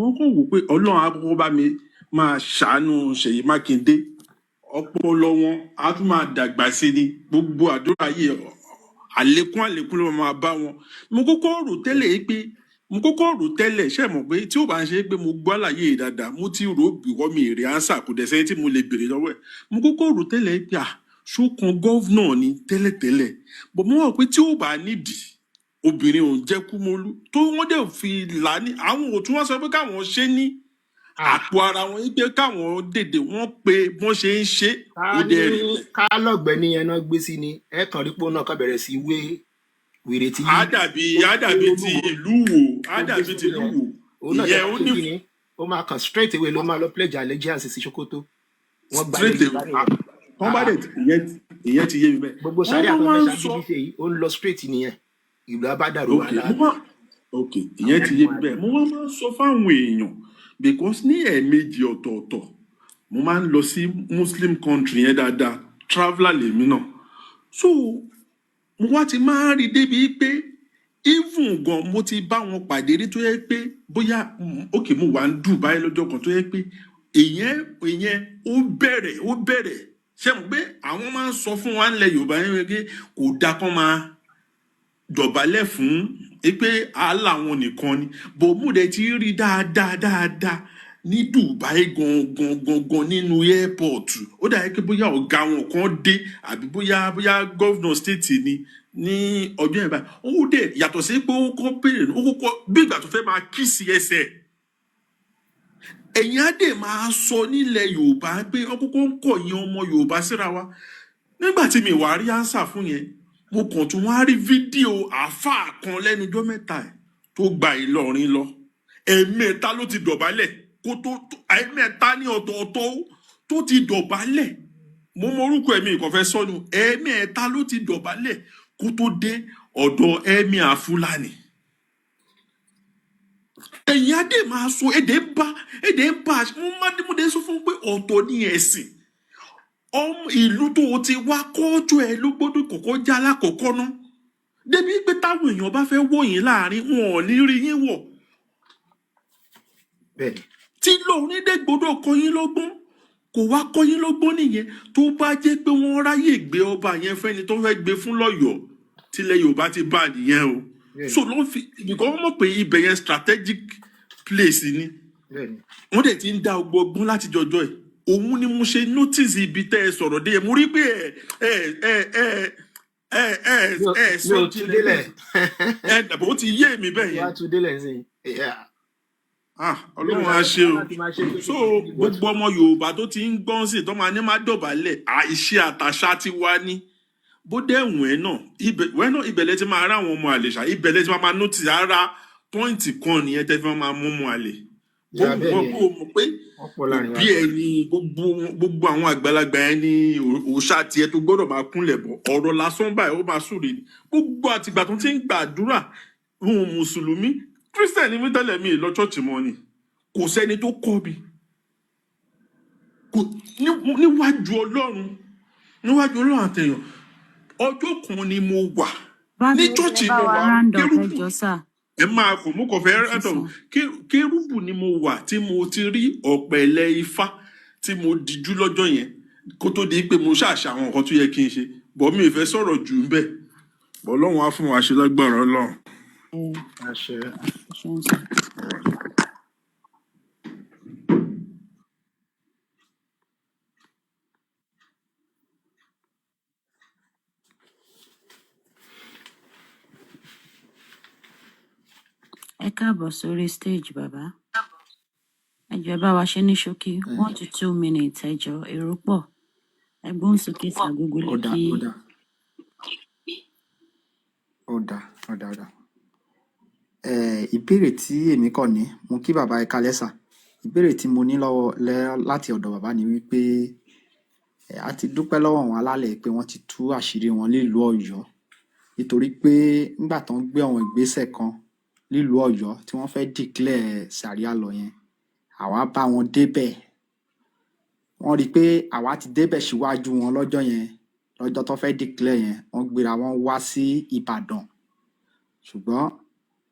wọ́n kàn wò pé ọlọ́run á kọ́kọ́ bá mi máa ṣàánú Ṣèyí Mákindé ọpọlọ wọn á tún máa dàgbà sí ni gbogbo àdúrà yìí àlékún ló máa bá wọn. mo kọ́kọ́ rò tẹ́lẹ̀ ṣe mọ̀ pé tí ó bá ń ṣe pé mo gbọ́ àlàyé yìí dáadáa mo ti rò bìkọ́ mi èrè ánsà kò dẹ̀ sẹ́yìn tí mo lè béèrè lọ́wọ́ ẹ̀. mo kọ́kọ́ rò tẹ́lẹ̀ pé ṣókan gọ́vnà ni tẹ́lẹ̀tẹ́lẹ̀ bọ̀ mo wọ̀ pé tí ó bá nídìí obìnrin ò ń jẹ́ Kúmọ́lú tó wọ́n dẹ̀ fi là ní àwọn òtún wọn sọ pé káwọn ṣe ní àpò ara wọn yìí pé káwọn dèdè wọn pé wọ́n ṣe ń ṣe ó dẹ̀ rí. ká lọ́gbẹ̀ẹ́ nìyẹn náà gbé sí ni ẹ kàn rí pé òun náà kàn bẹ̀rẹ̀ sí wé wèrè tí. àdàbí ti ìlú Wò ìyẹn ó ní. ó máa kàn straight away ló máa lọ pledge allegiance sí Sokoto. wọ́n gbà lórí wọ́n bá dẹ̀ ìyẹn ti yé mi bẹ́ẹ̀. gbogbo sáré àtọ́mẹ́sà bíbí ṣe yìí ó ń lọ straight nìyẹn ìlú abádàrú wà láàrin. ok ìyẹn ti yé mi bẹ́ẹ̀ mo wá máa ń sọ fáwọn èèyàn because ní ẹ̀ẹ̀mejì ọ̀tọ̀ọ̀tọ̀ mo máa ń lọ sí Muslim country yẹn dáadáa traveller lèmi náà so mo wá ti máa ń rí débi pé even gan mo ti bá wọn pàdé rí tó yẹ pé bóyá ok mo wà ń Dubai lọ́jọ́ kan tó yẹ pé ìyẹn ó bẹ̀rẹ̀ ṣe mo pé àwọn máa ń sọ fún wa ńlẹ̀ Yorùbá yẹn pé kò dáa kán máa dọ̀bálẹ̀ fún pé àálà wọn nìkan ni bòmúdẹ ti rí dáadáa ní Dubai gangan nínú airport ó dà yẹ pé bóyá ọ̀gá wọn kan dé àbí bóyá governor state ni ní ọjọ́ yẹn báyìí ó dẹ̀ yàtọ̀ sí pé ó kọ́ bèrè ó kọ́kọ́ bí ìgbà tó fẹ́ máa kí sí ẹsẹ̀ ẹ̀yin á dẹ̀ máa sọ nílẹ̀ Yorùbá pé ọkọ́kọ́ ń kọ̀yìn ọmọ Yorùbá síra wa nígbà tí mi wà rí ánsà fún yẹn mo kàn tún wá rí fídíò àáfàá kan lẹ́nu ọjọ́ mẹ́ta ẹ̀ tó gba Ìlọrin lọ ẹ̀ẹ̀mẹ́ta ló ti dọ̀bálẹ̀ kó tó ẹ̀ẹ̀mẹ́ta ní ọ̀tọ̀ọ̀tọ̀ tó ti dọ̀bálẹ̀ mo mọ orúkọ ẹ̀mí ìkàn fẹ́ sọ́nu ẹ̀ẹ̀mẹ́ta ló ti dọ̀bálẹ̀ kó tó dé ọ̀dọ̀ ẹ̀mí Fúlàní ẹ̀yin adé máa sọ èdè ń bá mo dé sọ fún pé ọ̀tọ̀ ní ẹ̀sìn ìlú tó o ti wá kọ́jú ẹ ló gbọ́dọ̀ kọ́kọ́ já lákọ̀ọ́kọ́ ná débi pé táwọn èèyàn bá fẹ́ wọ̀ yín láàrin wọn ò ní rí yín wọ̀ tí lóorin dé gbọ́dọ̀ kọ́ yín lọ́gbọ́n kò wá kọ́ yín lọ́gbọ́n nìyẹn tó bá jẹ́ pé wọ́n ráyè gbé ọba yẹn fẹ́ni tó fẹ́ gbé fún lọ́yọ̀ọ́ tilẹ̀ Yorùbá ti bá nìyẹn o so ló fi nìkan wọ́n mọ̀ pé ibẹ̀ yẹn strategic place ni wọ́n dẹ̀ ti ń dá ọgbọ́n láti jọjọ́ ẹ̀ òun ni mo ṣe notice ibi tẹ́ ẹ sọ̀rọ̀ dé mo rí pé sọ tilẹ̀ dàbọ̀ ó ti yé mi bẹ́ẹ̀ yẹn Ọlọ́run á ṣe o so gbogbo ọmọ Yorùbá tó ti ń gbọ́n sí tó máa ní má dọ̀bálẹ̀ àìṣe àtàṣà ti wá ní bó dẹ̀ wọ̀n ẹ́ náà ibẹ̀lẹ̀ ti máa rá àwọn ọmọ àlè ṣá ibẹ̀lẹ̀ ti máa notice ara pọ́ìntì kan nìyẹn tẹ́ fi máa mú ọmọ àlè gbogbo mọ̀ pé bí ẹni gbogbo àwọn àgbàlagbà ẹni òòṣà tiẹ̀ tó gbọ́dọ̀ máa kúnlẹ̀ bọ̀ ọ̀rọ̀ lásán báyìí ó máa súre ni gbogbo àtìgbà tó ti ń gbàdúrà ohun mùsùlùmí kírísítẹ̀nì mi tẹ́lẹ̀ mi lọ ṣọ́ọ̀ṣì mọ́ ni kò sẹ́ni tó kọ́ mi níwájú Ọlọ́run àtẹ̀yàn ọjọ́ kan ni mo wà ní ṣọ́ọ̀ṣì mo wà kérúbù ẹ máa kò mú kọfẹ́ rẹ́tọ̀ kérúbù ni mo wà tí mo ti rí ọ̀pẹ̀lẹ̀ ifá tí mo dijú lọ́jọ́ yẹn kó tó di pé mo ṣàṣà àwọn nǹkan tó yẹ kí n ṣe bọ́ mi ì fẹ́ sọ̀rọ̀ jù ń bẹ̀ bọ́ Ọlọ́run á fún wa ṣe lágbára Ọlọ́run. ẹ káàbọ̀ sórí stage bàbá ẹ jọ̀ọ́ bá wa ṣe ní ṣókí 1 to 2 minutes ẹ jọ̀ọ́ èrò pọ̀ ẹgbọn sókè sàgógó lẹkì. ó dà ìbéèrè tí èmi kàn ní mo kí bàbá ẹ kalẹ́ sà ìbéèrè tí mo ní lọ́wọ́ láti ọ̀dọ̀ bàbá ni wípé a ti dúpẹ́ lọ́wọ́ wọn alálẹ̀ pé wọ́n ti tú àṣírí wọn nílùú Ọ̀yọ́ nítorí pé nígbà tó ń gbé àwọn ìgbésẹ̀ kan nílùú Ọ̀yọ́ tí wọ́n fẹ́ declare sàríà lọ yẹn àwa bá wọn débẹ̀ wọ́n rí i pé àwa ti débẹ̀ síwájú wọn lọ́jọ́ yẹn lọ́jọ́ tó fẹ́ declare yẹn wọ́n gbéra wọn wá sí Ìbàdàn ṣùgbọ́n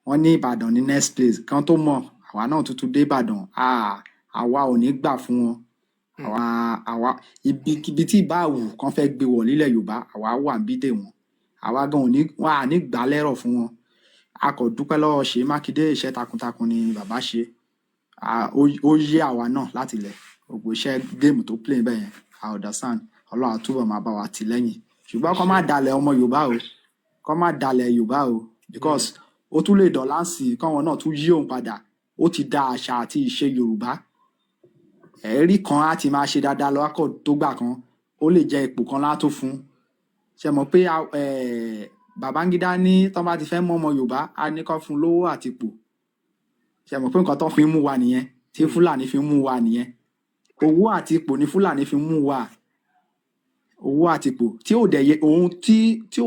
wọ́n ní Ìbàdàn ní next place kan tó mọ̀ àwa náà tuntun dé Ìbàdàn àwa ò ní gbà fún wọn àwa ibi tí ìbá wù kán fẹ́ gbé wọ̀ nílẹ̀ Yorùbá àwa wà ń bí dè wọ́n àwa gan wọn à ní gbà lẹ́rọ̀ fún wọn a kò dúpẹ́ lọ́wọ́ Ṣèyí Mákindé iṣẹ́ takuntakun ni bàbá ṣe ó yé àwa náà láti ilẹ̀ gbogbo iṣẹ́ géèmù tó play bẹ́ẹ̀ yẹn I understand Ọlọ́run á túbọ̀ máa bá wa tì lẹ́yìn ṣùgbọ́n kọ́ má dalẹ̀ ọmọ Yorùbá o kọ́ má dalẹ̀ Yorùbá o because ó tún lè dọ̀là sí i kọ́wọn náà tún yí òun padà ó ti da àṣà àti ìṣe Yorùbá ẹ̀rí kan á ti máa ṣe dáadáa lọ́kọ̀ tó gbà kan ó lè jẹ ipò kan látó fún ṣe mọ̀ pé Babangida ní tán bá ti fẹ́ mọ́ ọmọ Yorùbá á ní kán fún lówó àti ipò ṣe mọ̀ pé nǹkan tán fi ń mú wa nìyẹn tí Fúlàní fi ń mú wa nìyẹn owó àti ipò ní Fúlàní fi ń mú wa owó àti ipò tí ò dẹ̀ yẹ ohun tí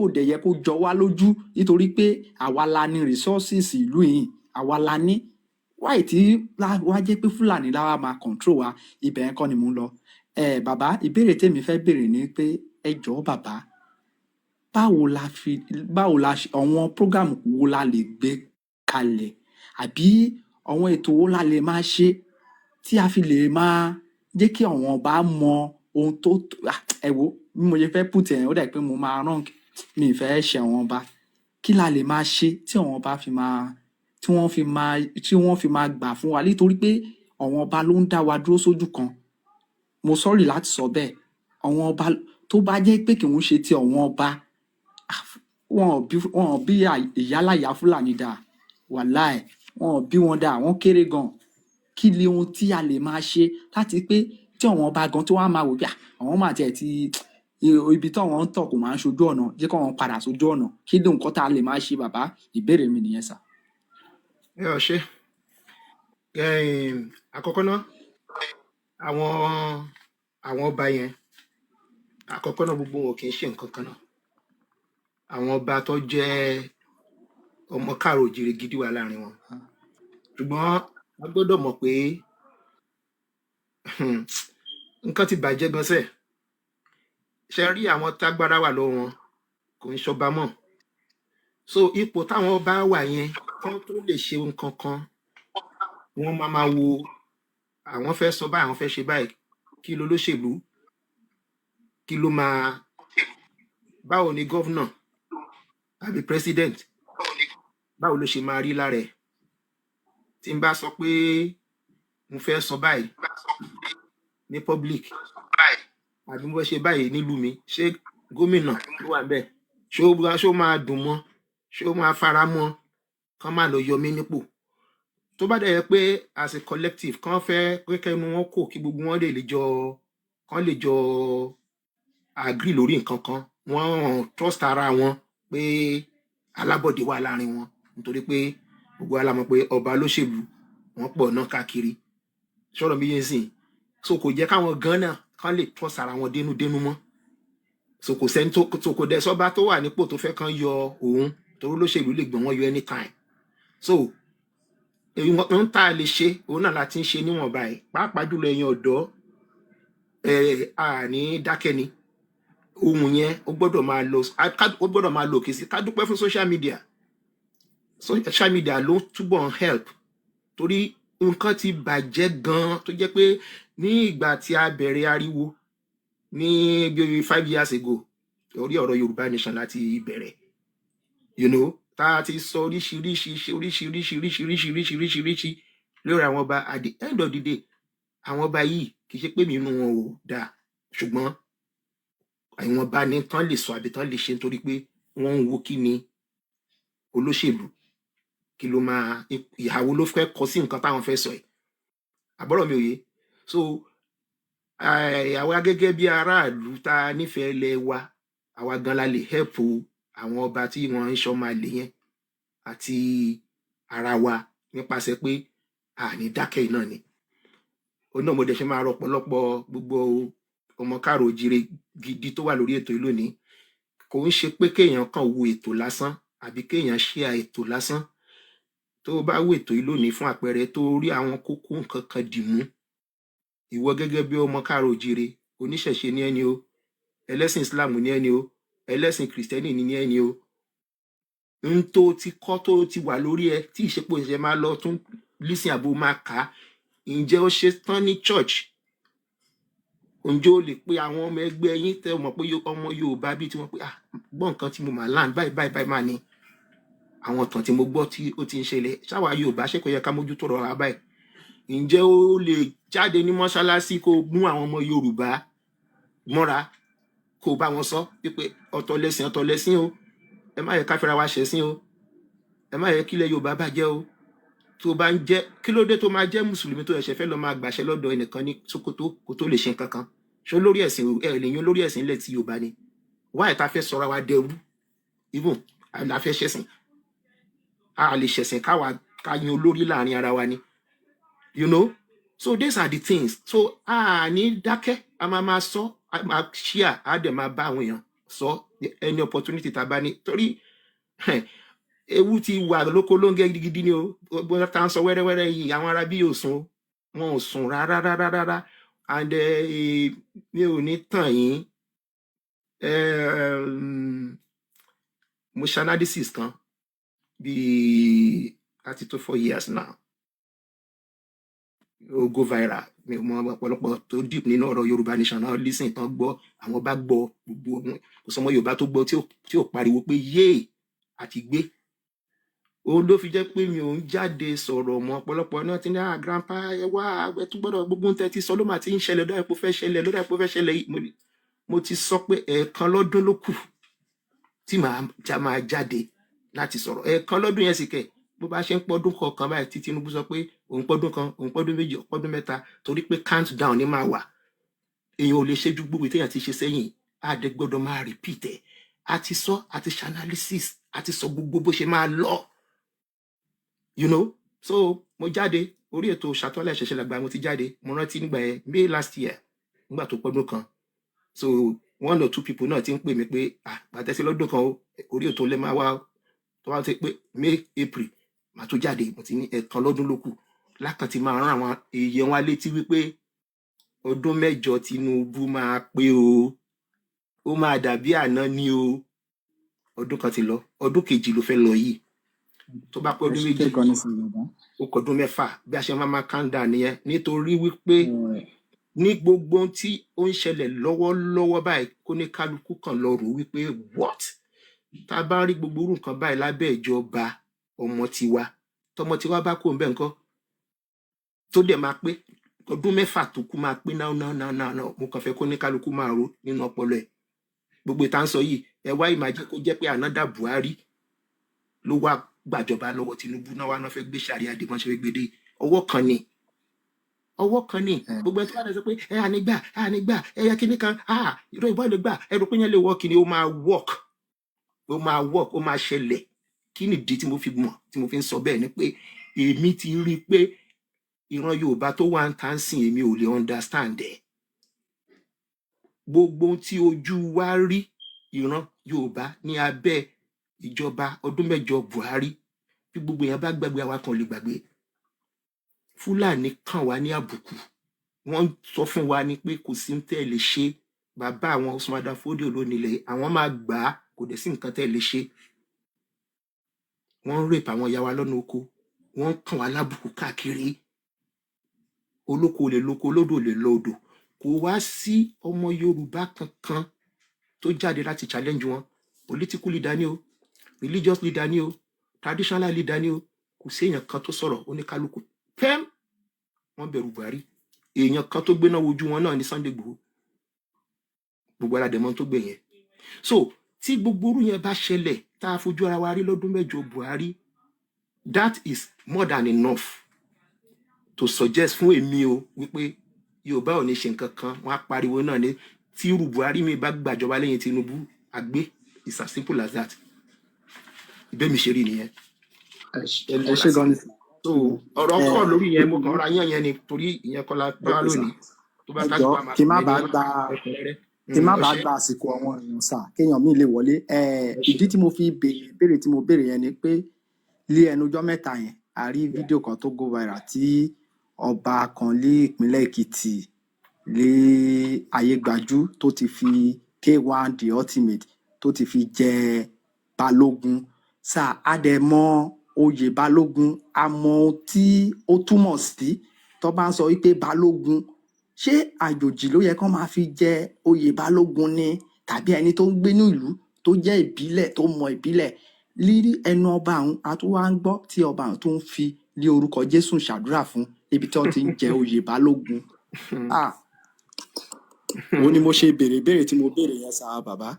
ò dẹ̀ yẹ kó jọ wá lójú nítorí pé àwa la ní resources ìlú yìí àwa la ní wáì tí wá jẹ́ pé Fúlàní láwa máa control wa ibẹ̀ yẹn kọ́ ni mò ń lọ bàbá ìbéèrè tèmi fẹ́ béèrè ni pé ẹ jọ̀ọ́ bàbá báwo la àwọn program wo la lè gbé kalẹ̀ àbí àwọn ètò wo la lè máa ṣe tí a fi lè máa jẹ́ kí àwọn ọba mọ ohun tó ẹ wo bí mo ṣe fẹ́ put ẹ̀ ó dà pé mo máa rán mi ì fẹ́ ṣe àwọn ọba kí la lè máa ṣe tí àwọn ọba tí wọ́n fi máa gbà fún wa nítorí pé àwọn ọba ló ń dá wa dúró sójú kan mo sọ́rí láti sọ bẹ́ẹ̀ àwọn ọba tó bá jẹ́ pé kì í ṣe ti àwọn ọba wọn ò bí ìyálàyà Fúlàní dà wàláì wọn ò bí wọn dà wọn kéré gan kí ni ohun tí a lè máa ṣe láti pé tí àwọn ọba gan tó wá máa wò bí àwọn máa tiẹ̀ ti ibi tí àwọn ń tọ̀ kò máa ń ṣojú ọ̀nà jẹ́ kí wọ́n padà sójú ọ̀nà kí ni nǹkan tá a lè máa ṣe bàbá ìbéèrè mi nìyẹn sà. ẹ ọ ṣe àkọ́kọ́ náà àwọn ọba yẹn àkọ́kọ́ náà gbogbo wọn kì í ṣe nǹkan kan náà àwọn ọba tó jẹ́ ọmọ káàrọ̀ òjìrè gidi wà láàrin wọn ṣùgbọ́n a gbọ́dọ̀ mọ̀ pé nǹkan ti bàjẹ́ gan sẹ́ẹ̀ ṣe rí àwọn tágbára wà lọ́wọ́ wọn kò ń ṣọba mọ́ so ipò táwọn ọba wà yẹn kán tó lè ṣe nǹkan kan wọ́n máa wo àwọn fẹ́ sọ báyìí àwọn fẹ́ ṣe báyìí kí ló lóṣèlú kí ló máa báwo ni gọ́vnà àbí president báwo ló ṣe máa rí lára ẹ̀ tí n bá sọ pé mo fẹ́ sọ báyìí ní public àbí mo fẹ́ ṣe báyìí nílùú mi ṣé gómìnà ló wà bẹ́ẹ̀ ṣó máa dùn mọ́ ṣó máa fara mọ́ kán má lọ yọ mí nípò tó bá dẹ̀ yẹ pé as a collective kán fẹ́ pé kẹ́nu wọn kò kí gbogbo wọn lè jọ agree lórí nǹkan kan wọ́n trust ara wọn pé alábọ̀dé wà láàrin wọn nítorí pé gbogbo wa la mọ̀ pé ọba lóṣèlú wọn pọ̀ náà káàkiri sọ̀rọ̀ mi yẹn sìn so kò jẹ́ káwọn gan náà kán lè trust ara wọn dénúdénú mọ́ so kò sẹ́ni tó kò dẹ̀ sọ́ba tó wà nípò tó fẹ́ kán yọ òun torí lóṣèlú lè gbọ́n wọn yọ anytime so èyí wọn tá a lè ṣe òun náà láti ń ṣe níwọ̀nba ẹ̀ pàápàá jùlọ ẹ̀yin ọ̀dọ́ àní dákẹ́ ni ohun yẹn ó gbọ́dọ̀ máa lọ òkè sí ká dúpẹ́ fún social media ló túbọ̀ ń help torí nǹkan ti bàjẹ́ gan tó jẹ́ pé ní ìgbà tí a bẹ̀rẹ̀ ariwo ní bí 5 years ago orí ọ̀rọ̀ Yorùbá Nation láti bẹ̀rẹ̀ tá a ti sọ oríṣiríṣi lórí àwọn ọba at the end of the day àwọn ọba yìí kì í ṣe pé nínú wọn ò dáa ṣùgbọ́n àwọn ọba ní tán lè sọ àbí tán lè ṣe nítorí pé wọ́n ń wo kí ni olóṣèlú kí ló máa ìhàwó ló fẹ́ kọ sí nǹkan táwọn fẹ́ sọ ẹ̀ àbọ̀rọ̀ mi ò yé so àwa gẹ́gẹ́ bí aráàlú tá a nífẹ̀ẹ́ ilẹ̀ wa àwa gan la lè help àwọn ọba tí wọ́n ń ṣọ́ máa lè yẹn àti ara wa nípasẹ̀ pé àní dákẹ́ náà ni òun náà mo dẹ̀ ṣe máa rọ ọ̀pọ̀lọpọ̀ gbogbo ọmọ káàrọ̀ òjìrè gidi tó wà lórí ètò yìí lónìí kò ń ṣe pé kéèyàn kàn wo ètò lásán àbí kéèyàn share ètò lásán tó bá wo ètò yìí lónìí fún àpẹẹrẹ tó rí àwọn kókó nǹkan kan dì mú ìwọ gẹ́gẹ́ bí ọmọ káàrọ̀ òjìrè oníṣẹ̀ṣe ní ẹni o ẹlẹ́sìn Islam ní ẹni o ẹlẹ́sìn Kìrìsìtẹ́nì ní ẹni o n tó ti kọ́ tó ti wà lórí ẹ tí ìṣepò ìṣẹ̀ máa lọ tún lísìn àbò máa kà á ǹjẹ́ ó ṣe tán ní church ǹjẹ́ ó lè pe àwọn ọmọ ẹgbẹ́ yín tẹ́ mọ̀ pé ọmọ Yorùbá bíi tí wọ́n pé gbọ́ nǹkan tí mo máa land báyìí máa ní àwọn ìtàn tí mo gbọ́ tí ó ti ń ṣẹlẹ̀ ṣáwa Yorùbá ṣé kò yẹ ká mójútó ọ̀rọ̀ wa báyìí ǹjẹ́ ó lè jáde ní mọ́ṣáláṣí kó mú àwọn ọmọ Yorùbá mọ́ra kó bá wọn sọ pé ọ̀tọ̀ lẹ̀sìn o ẹ má yẹ ká fẹ́ra wa ṣẹ̀sìn o ẹ má yẹ kílẹ̀ Yorùbá bàjẹ́ o tó bá ń jẹ́ kí ló dé tó máa jẹ́ mùsùlùmí tó ẹ̀ṣẹ̀ fẹ́ lọ máa gbàṣẹ lọ́dọ̀ ẹnìkan ní Sókótó kó tó lè ṣe nǹkan kan ṣó lórí ẹ̀sìn lè yan lórí ẹ̀sìn ilẹ̀ tí Yorùbá ni wáyé tá fẹ́ sọra wa dẹrú even la fẹ́ ṣẹ̀sìn a lè ṣẹ̀sìn ká yan olórí láàrin ara wa ni you know so these are the things so a ní dákẹ́ a máa sọ a máa ṣíà a dẹ̀ máa bá àwọn èèyàn sọ any opportunity tá a bá ní torí ewu ti wà lóko lóńgẹ́ gidigidi ni o bóyá tá à ń sọ wẹ́rẹ́wẹ́rẹ́ yìí àwọn ará bí yóò sùn wọn ò sùn rárá and mi ò ní tàn yín mo ṣe analysis kan bíi 34 years now ó go viral mi ò mọ ọ̀pọ̀lọpọ̀ tó deep nínú ọ̀rọ̀ Yorùbá Nation náà listen tán gbọ́ àwọn bá gbọ́ gbogbo kò sọmọ Yorùbá tó gbọ́ tí ò pariwo pé yéè àti gbé òun ló fi jẹ́ pé mi ò ń jáde sọ̀rọ̀ mọ́ ọ̀pọ̀lọpọ̀ náà ti ní grandpa ẹ wá ẹ tún gbọ́dọ̀ gbogbo ń tẹ́tí sọ ló máa ti ń ṣẹlẹ̀ lọ́dọ̀ ẹ̀pọ̀ fẹ́ ṣẹlẹ̀ mo ti sọ pé ẹ̀ẹ̀kan lọ́dún ló kù tí máa jáde láti sọ̀rọ̀ ẹ̀ẹ̀kan lọ́dún yẹn sì kẹ̀ bó bá ṣe ń pọ́dún kọ̀ọ̀kan báyìí tí Tinubu sọ pé òun pọ́dún kan òun pọ́dún méjì pọ́dún mẹ́ta torí pé countdown ni máa wà èèyàn ò lè ṣe ju gbogbo téèyàn ti ṣe sẹ́yìn àdẹ gbọ́dọ̀ máa repeat ẹ̀ àti sọ àti ṣe analysis àti sọ gbogbo bó ṣe máa lọ you know so mo jáde orí ètò Ṣàtúnlẹ̀ Ìṣẹ̀ṣe Làgbà mo ti jáde mo rántí nígbà yẹn May last year nígbà tó pọ́dún kan so 1 or 2 people náà ti ń pè mí pé àtẹ́sí lọ́dún kan orí ètò lè máa wá tó wá ti pé May April màá tó jáde mo ti ní ẹ̀ẹ̀kan lọ́dún ló kù lákàn ti máa rán àwọn èèyàn wa létí wípé ọdún 8 Tinubu máa pé o ó máa dàbí àná ni o ọdún kan ti lọ ọdún kejì ló fẹ́ lọ yìí tó bá pẹ́ ọdún méjì ó kọdún 6 bí a ṣe máa kanda nìyẹn nítorí wípé ní gbogbo tí ó ń ṣẹlẹ̀ lọ́wọ́lọ́wọ́ báyìí kó ní kálukú kan lọ rò wípé what tá a bá rí gbogbo irú nǹkan báyìí lábẹ́ ìjọba ọmọ tiwa bá kó ń bẹ́ nǹkan tó dẹ̀ máa pé ọdún 6 tó kú máa pé náà mo kàn fẹ́ kó ní kálukú máa ro nínú ọpọlọ ẹ̀ gbogbo ìta ń sọ yìí ẹ wá ìmájẹ kó jẹ́ pé ànádà Buhari ló wá gbàjọba lọ́wọ́ Tinubu náà wá náà fẹ́ gbé sàríà dé mọ́ṣẹ́ gbédé ọwọ́ kan ni gbogbo ẹ̀ tó wà lọ sọ pé ẹ ànígbà ẹ yẹ kíní kan irọ́ ìbọn lè gbà ẹ rò pé yẹn lè wọ́ kíni ó máa work ó máa ṣẹlẹ̀ kí nìdí tí mo fi ń sọ bẹ́ẹ̀ ni pé èmi ti rí i pé ìran Yorùbá tó wà ń tàn sìn èmi ò lè understand ẹ̀ gbogbo tí ojú wa rí ìran Yorùbá ní abẹ́ ìjọba ọdún 8 Buhari bí gbogbo yẹn bá gbàgbé àwa kan lè gbàgbé Fúlàní kàn wá ní àbùkù wọ́n sọ fún wa ni pé kò sí tẹ́ lè ṣe bàbá àwọn Usman Dan Fodio ló nílẹ̀ àwọn máa gbà á kò dẹ̀ sí nǹkan tẹ́ lè ṣe wọ́n ń rape àwọn ìyá wa lọ́nà oko wọ́n kàn wá lábùkù káàkiri olóko lè lóko olódò lè lọ odò kò wá sí ọmọ Yorùbá kankan tó jáde láti challenge wọn political leader ni o religious leader ni o traditional leader ni o kò sí èèyàn kan tó sọ̀rọ̀ oníkálukú pẹ́m wọ́n bẹ̀rù Buhari èèyàn kan tó gbéná wojú wọn náà ní Sunday Igboho gbogbo aládẹ̀mọ́ tó gbé yẹn so tí gbogbo orú yẹn bá ṣẹlẹ̀ tá a fojú ara wa rí lọ́dún 8 Buhari that is more than enough to suggest fún èmi o wípé Yorùbá ò ní ṣe nǹkan kan wọ́n á pariwo náà ní tí irú Buhari mi bá gbàjọba lẹ́yìn Tinubu àgbé it's as simple as that ibẹ̀ mi ṣe rí nìyẹn. ẹ ṣe gan ni. so ọ̀rọ̀ kọ́ lórí yẹn mo kàn ra yẹn ni torí ìyẹn kọ́ la bá lónìí tó bá tájú pa máa kí má bàa gba àsìkò àwọn èèyàn sà kéèyàn míì lè wọlé ìdí tí mo fi béèrè tí mo béèrè yẹn ni pé lé ẹnu ọjọ́ mẹ́ta yẹn a rí fídíò kan tó go viral tí ọba kan lé ìpínlẹ̀ Èkìtì lé Ayégbájú tó ti fi K1 the ultimate tó ti fi jẹ balógun sà á dẹ̀ mọ̀ oyè balógun a mọ ohun tí ó túmọ̀ sí tó bá ń sọ wípé balógun ṣé àjòjì ló yẹ kán máa fi jẹ oyè balógun ni tàbí ẹni tó ń gbénú ìlú tó jẹ́ ìbílẹ̀ tó mọ ìbílẹ̀ lírí ẹnu ọba àwọn a tún wá ń gbọ́ tí ọba àwọn tó ń fi lé orúkọ Jésù ṣàdúrà fún ibi tí wọ́n ti ń jẹ oyè balógun. Ah, òun ni mo ṣe béèrè ìbéèrè tí mo béèrè yẹn sá bàbá.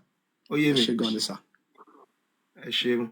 ó yé Ẹ mi ṣé gan ni sá. ẹ ṣeun.